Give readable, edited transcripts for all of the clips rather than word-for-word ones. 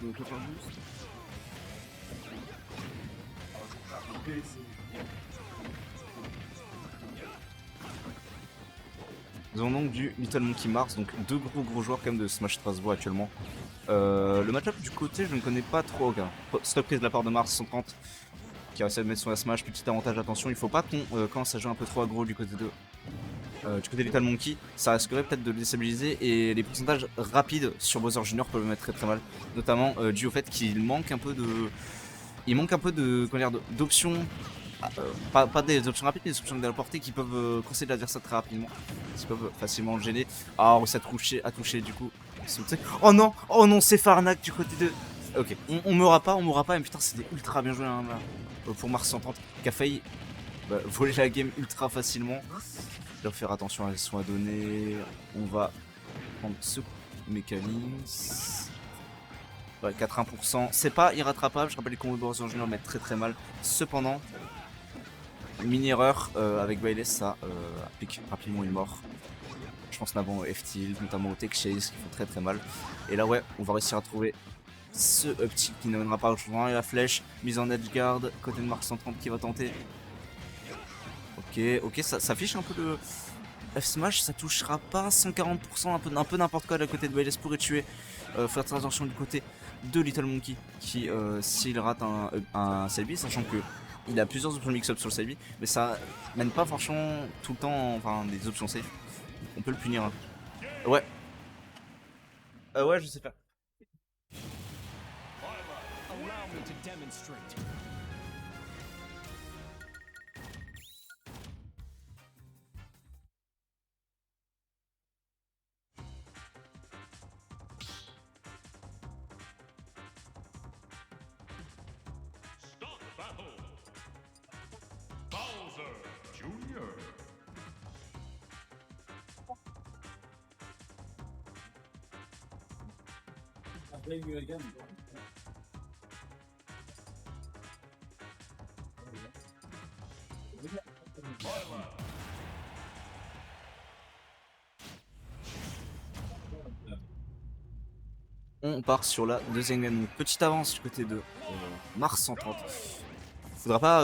Je me prépare juste. Nous avons donc du Little Monkey Mars, donc deux gros joueurs quand même de Smash Strasbourg actuellement. Le match-up du côté, je ne connais pas trop. Okay. Stop prise de la part de Mars 130 qui a réussi à mettre sur la Smash. Petit avantage, attention, il faut pas qu'on commence à jouer un peu trop aggro du côté de Little Monkey. Ça risquerait peut-être de le déstabiliser et les pourcentages rapides sur Bowser Jr. peuvent le mettre très mal, notamment dû au fait qu'il manque un peu de. Il manque un peu de d'options, pas des options rapides, mais des options de la portée qui peuvent concéder l'adversaire très rapidement, qui peuvent facilement le gêner. Ah, on réussit à toucher du coup. Oh non, c'est Farnak du côté de. Ok, on mourra pas, mais putain, c'était ultra bien joué hein, là, pour Mars 130 qui a failli voler la game ultra facilement. Je dois faire attention à ce soin donné. On va prendre ce mécanisme. Ouais, 81%, c'est pas irrattrapable, je rappelle les combos de Bowser Jr. mettent très mal. Cependant, mini erreur avec Bayless, ça applique rapidement une mort. Je pense notamment au F-Tilt, notamment au Tech Chase qui font très mal. Et là ouais, on va réussir à trouver ce up tilt qui n'amènera pas au changement. Et la flèche, mise en edge guard, côté de Mark 130 qui va tenter. Ok, ça affiche un peu le F-Smash, ça touchera pas 140%, un peu n'importe quoi de côté de Bayless pourrait tuer. Faire très attention du côté de Little Monkey qui s'il rate un Selby, sachant que il a plusieurs options mix-up sur le Selby, mais ça mène pas franchement tout le temps, enfin des options safe. On peut le punir. Hein. Ouais. Ouais, je sais faire. On part sur la deuxième game. Petite avance du côté de Mars 130. Faudra pas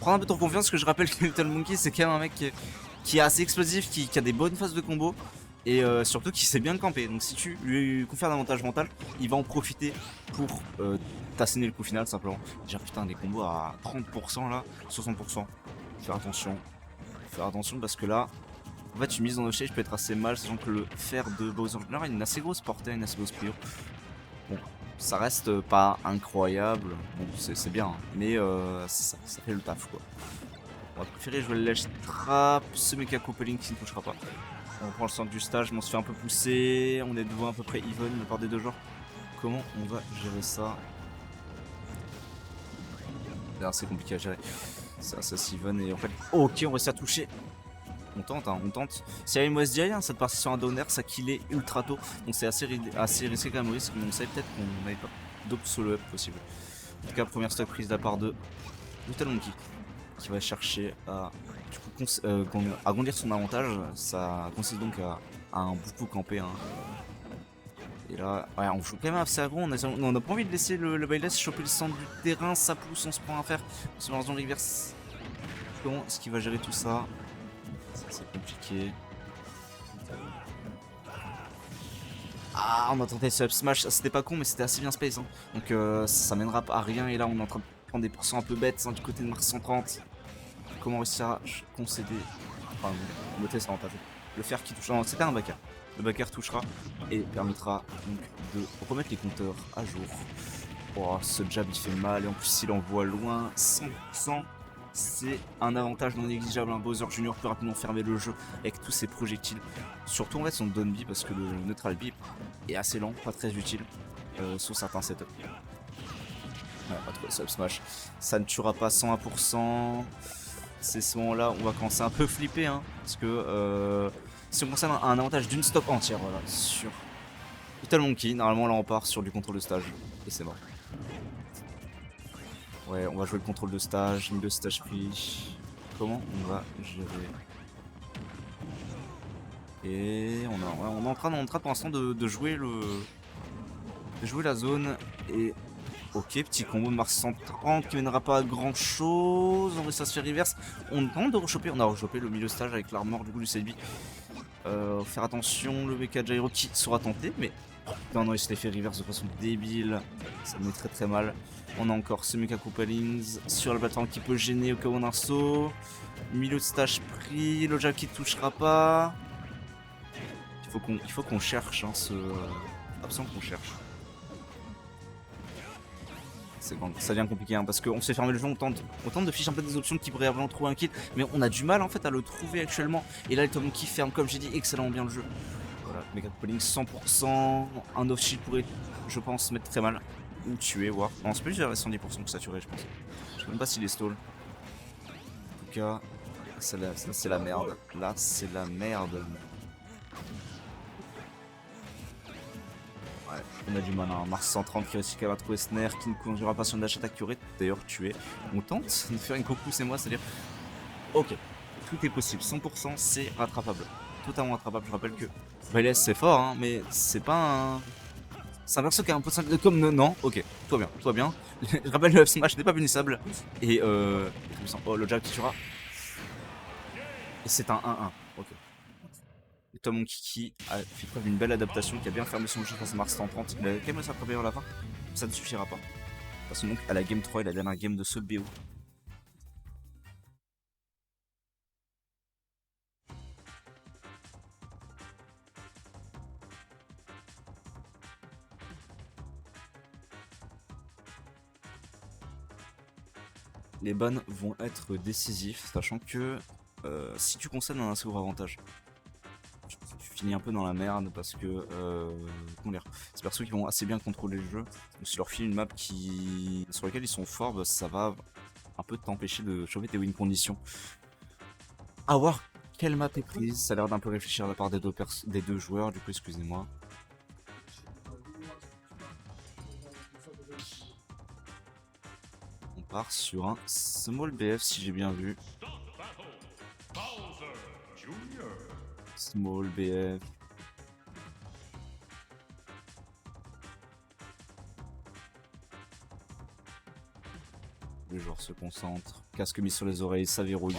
prendre un peu de confiance, parce que je rappelle que Little Monkey c'est quand même un mec qui est assez explosif, qui a des bonnes phases de combo et surtout qui sait bien camper. Donc si tu lui confères un avantage mental, il va en profiter pour t'asséner le coup final simplement. Déjà putain des combos à 30% là, 60%. Faire attention. faire attention parce que là, en fait, une mise en off-stage peut être assez mal, sachant que le fer de Bowser Jr. a une assez grosse portée, une assez grosse prio. Bon, ça reste pas incroyable, bon, c'est bien, hein, mais ça fait le taf quoi. On va préférer jouer le Ledge Trap, ce Mecha Coupling qui ne touchera pas. On prend le centre du stage, mais on se fait un peu pousser, on est devant à peu près even la part des deux joueurs. Comment on va gérer ça? D'ailleurs, c'est compliqué à gérer. C'est assez even et en fait, ok, on réussit à toucher. On tente, hein, on tente. Si il y avait une SDI, hein, cette partie sur un downer, ça killait ultra tôt. Donc c'est assez risqué quand même, risque. Mais on savait peut-être qu'on n'avait pas d'autres solo up possible. En tout cas, première stock prise de la part de Little Monkey qui va chercher à, du coup, agrandir son avantage. Ça consiste donc à un beaucoup camper. Hein. Et là, ouais, on joue quand même assez aggro. On a pas envie de laisser le Bayless choper le centre du terrain. Ça pousse, on se prend à faire. On se lance dans le reverse. Comment est-ce qu'il va gérer tout ça? C'est compliqué. Ah, on a tenté ce up smash, c'était pas con, mais c'était assez bien space. Hein. Donc ça mènera à rien. Et là, on est en train de prendre des pourcents un peu bêtes hein, du côté de Mars 130. Comment réussir à concéder? Enfin, on me ça en passé. Le fer qui touche. Non, c'était un backer. Le backer touchera et permettra donc de remettre les compteurs à jour. Oh, ce jab il fait mal et en plus il envoie loin 100%. C'est un avantage non négligeable. Un Bowser Jr. peut rapidement fermer le jeu avec tous ses projectiles. Surtout en fait son down B parce que le neutral B est assez lent, pas très utile sur certains setups. Ouais, pas trop sub smash. Ça ne tuera pas 101%. C'est ce moment là on va commencer un peu flipper hein, parce que si on concerne un avantage d'une stock entière voilà, sur Little Monkey, normalement là on part sur du contrôle de stage et c'est mort. Ouais, on va jouer le contrôle de stage, milieu de stage pris. Comment on va gérer? Et on est en train pour l'instant de jouer la zone. Et ok, petit combo de Mars 130 qui mènera pas à grand chose. On réussit à se faire reverse. On tente de rechoper. On a rechopé le milieu stage avec l'armor du coup du side B. Faire attention, le BK Gyro qui sera tenté, mais non, il s'était fait reverse de façon débile. Ça me met très très mal. On a encore ce Mecha Koopalings sur la plateforme qui peut gêner au cas où on a un saut. Milieu de stage pris, le jab qui ne touchera pas. Il faut qu'on cherche, hein, absolument qu'on cherche. Ça devient compliqué hein, parce qu'on se fait fermer le jeu, on tente de ficher un peu des options qui pourraient vraiment trouver un kill, mais on a du mal en fait à le trouver actuellement. Et là, le Tom qui ferme, comme j'ai dit, excellemment bien le jeu. Voilà, Mecha Koopalings 100%, un off shield pourrait, je pense, mettre très mal. Ou tuer, voir. Non, c'est plus gérer 110% que saturé, je pense. Je sais même pas s'il est stall. En tout cas, c'est la merde. Là, c'est la merde. Ouais, on a du mal. Hein. Mars 130 qui réussit à trouver Snare, qui ne conduira pas sur une dash attack qui aurait d'ailleurs tué. On tente de faire une Goku, c'est moi, c'est-à-dire. Ok, tout est possible. 100%, c'est rattrapable. Totalement rattrapable. Je rappelle que VLS c'est fort, hein, mais c'est pas un. C'est un perso qui est un peu simple. Comme non, ok, tout va bien. Je rappelle le smash n'est pas punissable. Et oh, le jab qui tuera. Et c'est un 1-1. Ok. Tom Monkey qui a fait preuve d'une belle adaptation, qui a bien fermé son jeu face à Mars 130. Il a quand même réussi à préparer à la fin. Ça ne suffira pas. Parce que donc à la game 3 et la dernière game de ce BO. Les bans vont être décisifs, sachant que si tu concèdes un assez gros avantage, tu finis un peu dans la merde parce que comment dire, c'est persos qui vont assez bien contrôler le jeu. Donc si tu leur files une map sur laquelle ils sont forts, bah, ça va un peu t'empêcher de choper tes win conditions. À voir quelle map est prise, ça a l'air d'un peu réfléchir à la part des deux joueurs, du coup excusez-moi. On part sur un small BF si j'ai bien vu. Small BF. Les joueurs se concentrent. Casque mis sur les oreilles, ça verrouille.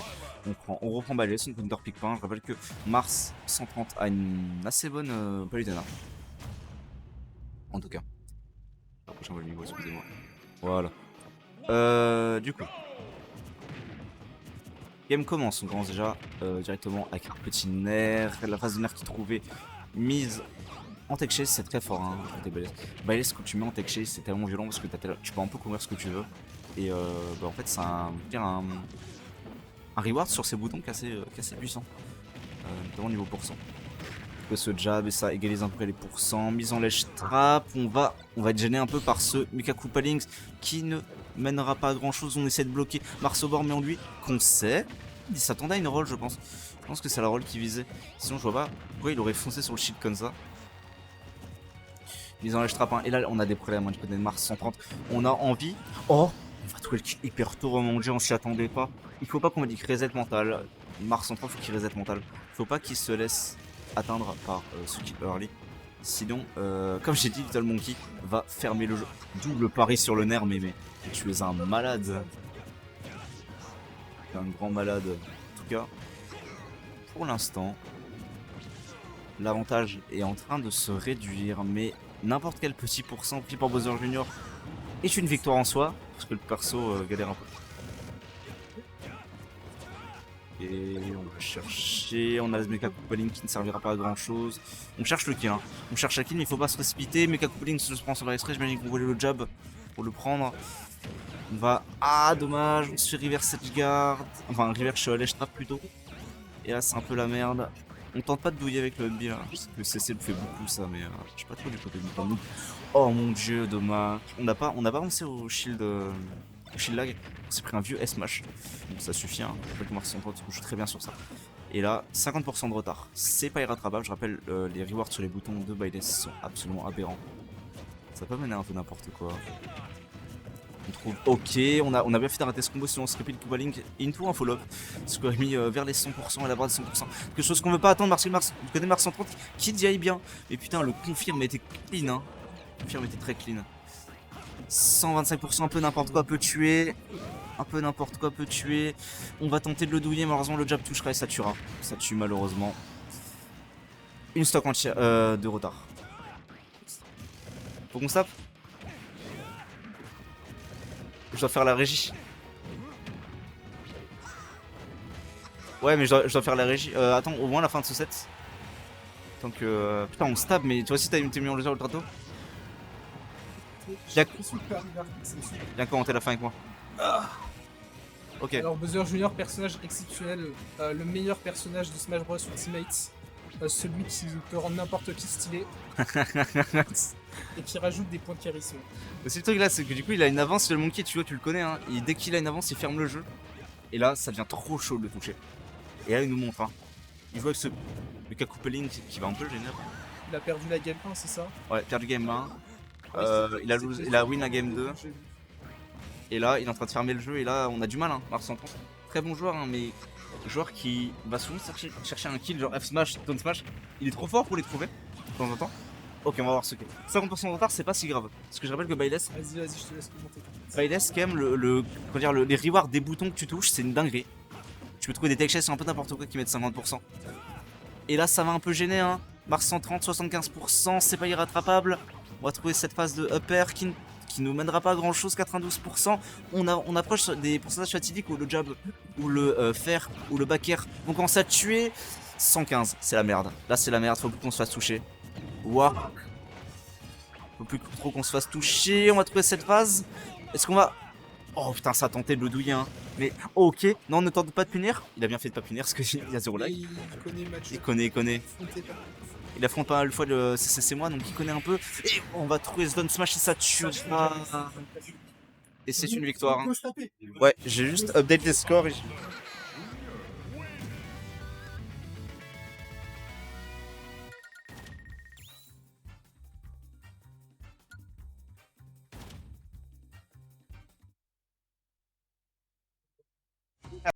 On reprend balai, c'est une counter pick point. Je rappelle que Mars 130 a une assez bonne Palutena. En tout cas. La prochaine fois le niveau, excusez-moi. Voilà. Du coup. Game commence, on commence déjà directement avec un petit nerf, la phase de nerf qui trouvait mise en tech chase, c'est très fort hein, côté Byleth. Byleth, quand tu mets en tech chase, c'est tellement violent parce que tu peux un peu couvrir ce que tu veux. Et bah, en fait, c'est un reward sur ces boutons qui est assez puissant, notamment niveau pourcent. Ce jab et ça égalise un peu les pourcents. Mise en lèche trap, on va être gêné un peu par ce Mikaku Palings qui ne mènera pas à grand chose. On essaie de bloquer Marsobor, mais on lui qu'on sait. Il s'attendait à une roll, je pense. Je pense que c'est la roll qui visait. Sinon, je vois pas pourquoi il aurait foncé sur le shield comme ça. Mise en lèche trap 1. Et là, on a des problèmes hein, du côté de Mars 130. On a envie. Oh, on va trouver le kill hyper tôt, oh mon dieu, on s'y attendait pas. Il faut pas qu'on me dise reset mental. Mars 130, faut qu'il reset mental. Faut pas qu'il se laisse atteindre par ce kill early. Sinon, comme j'ai dit, Little Monkey va fermer le jeu. Double pari sur le nerf, mais tu es un malade. Un grand malade. En tout cas, pour l'instant, l'avantage est en train de se réduire, mais n'importe quel petit pourcent pris par Bowser Junior est une victoire en soi, parce que le perso galère un peu. Et on va chercher, on a le Mekaku Paling qui ne servira pas à grand chose. On cherche le kill, hein. On cherche la kill, mais il faut pas se précipiter. Mekaku Paling se prend sur la S3, j'imagine qu'on voulait le jab pour le prendre. On va. Ah, dommage, on se fait reverse edgeguard. Enfin, reverse ledge trap plutôt. Et là, c'est un peu la merde. On tente pas de douiller avec le B là. Je sais que CC le fait beaucoup ça, mais je sais pas trop du côté de nous. Oh mon dieu, dommage. On n'a pas pensé au shield. Shield lag, on s'est pris un vieux S-Mash, donc ça suffit, hein. Je rappelle que Mars 130 se couche très bien sur ça. Et là, 50% de retard, c'est pas irrattrapable, je rappelle, les rewards sur les boutons de Byleth sont absolument aberrants. Ça peut mener un peu n'importe quoi. On trouve ok, on a bien fait d'arrêter ce combo, sinon on se repeat Link into un follow-up, ce qui aurait mis vers les 100% à la barre de 100%. Quelque chose qu'on veut pas attendre, du côté Mars 130 qui dit bien, et putain, le confirme était clean, hein. Le confirme était très clean. 125%, un peu n'importe quoi peut tuer. Un peu n'importe quoi peut tuer. On va tenter de le douiller, malheureusement le jab touchera et ça tuera. Ça tue malheureusement. Une stock entière de retard. Faut qu'on sape. Je dois faire la régie. Ouais mais je dois faire la régie. Attends, au moins la fin de ce set. Tant que... putain on stab, mais toi aussi t'as mis en légère ultra tôt. Viens commenter la fin avec moi. Ok. Alors Bowser Junior, personnage exceptionnel, le meilleur personnage de Smash Bros Ultimate, celui qui peut rendre n'importe qui stylé et qui rajoute des points de charisme. C'est le truc là, c'est que du coup il a une avance, le Monkey tu vois, tu le connais hein, et dès qu'il a une avance il ferme le jeu. Et là ça devient trop chaud de le toucher. Et là il nous montre hein. Il joue avec ce Mekaku Paling qui va un peu le gêner. Il a perdu la game 1, c'est ça? Ouais, perdu game 1. Il a win la game 2. Et là, il est en train de fermer le jeu. Et là, on a du mal, hein, Mars 130. Très bon joueur, hein, mais joueur qui va souvent chercher un kill, genre F-Smash, Down Smash. Il est trop fort pour les trouver, de temps en temps. Ok, on va voir ce que. 50% de retard, c'est pas si grave. Parce que je rappelle que Byleth. Vas-y, je te laisse commenter. Byleth, quand même, les rewards des boutons que tu touches, c'est une dinguerie. Tu peux trouver des tech chaises sur un peu n'importe quoi qui mettent 50%. Et là, ça va un peu gêner, hein. Mars 130, 75%, c'est pas irrattrapable. On va trouver cette phase de upper qui nous mènera pas à grand chose, 92%. On approche des pourcentages fatidiques où le jab, ou le fer, ou le back air vont commencer à tuer. 115, c'est la merde. Là, c'est la merde, faut plus qu'on se fasse toucher. Waouh. Faut plus trop qu'on se fasse toucher. On va trouver cette phase. Est-ce qu'on va. Oh putain, ça a tenté de le douiller, hein. Mais ok, non, ne tente pas de punir. Il a bien fait de pas punir parce qu'il y a 0 lag. Il connaît. Il affronte pas une fois le CCC moi, donc il connaît un peu. Et on va trouver ce Down Smash et ça tuera. Et c'est une victoire. Hein. Ouais, j'ai juste update les scores.